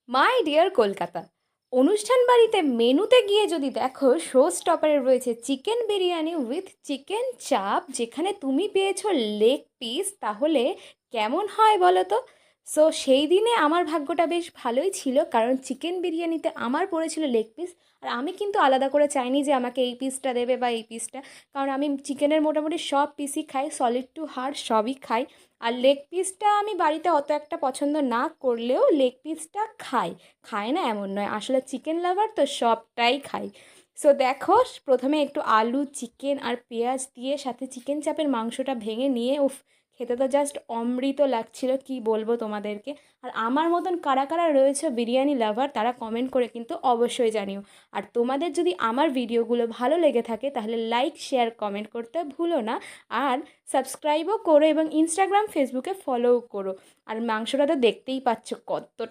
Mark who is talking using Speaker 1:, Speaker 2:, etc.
Speaker 1: My dear Kolkata, অনুষ্ঠান বাড়িতে মেনুতে গিয়ে যদি দেখো শো স্টপারে রয়েছে চিকেন বিরিয়ানি উইথ চিকেন চাপ, যেখানে তুমি পেয়েছো লেগ পিস, তাহলে কেমন হয় বলো তো? সো সেই দিনে আমার ভাগ্যটা বেশ ভালোই ছিল, কারণ চিকেন বিরিয়ানিতে আমার পড়েছিল লেগ পিস। আর আমি কিন্তু আলাদা করে চাইনি যে আমাকে এই পিসটা দেবে বা এই পিসটা, কারণ আমি চিকেনের মোটামুটি সব পিসই খাই, সলিড টু হার্ড সবই খাই। আর লেগ পিসটা আমি বাড়িতে অত একটা পছন্দ না করলেও লেগ পিসটা খাই। খায় না এমন নয়, আসলে চিকেন লাভার তো সবটাই খাই। সো দেখো, প্রথমে একটু আলু, চিকেন আর পেঁয়াজ দিয়ে সাথে চিকেন চাপের মাংসটা ভেঙে নিয়ে, উফ, খেতে তো জাস্ট অমৃত লাগছিল, কি বলবো তোমাদেরকে। আর আমার মতন কারা কারা রয়েছে বিরিয়ানি লাভার, তারা কমেন্ট করে কিন্তু অবশ্যই জানিও। আর তোমাদের যদি আমার ভিডিওগুলো ভালো লেগে থাকে তাহলে লাইক, শেয়ার, কমেন্ট করতে ভুলো না। আর সাবস্ক্রাইবও করো এবং ইনস্টাগ্রাম, ফেসবুকে ফলোও করো। আর মাংসটা তো দেখতেই পাচ্ছ কতটা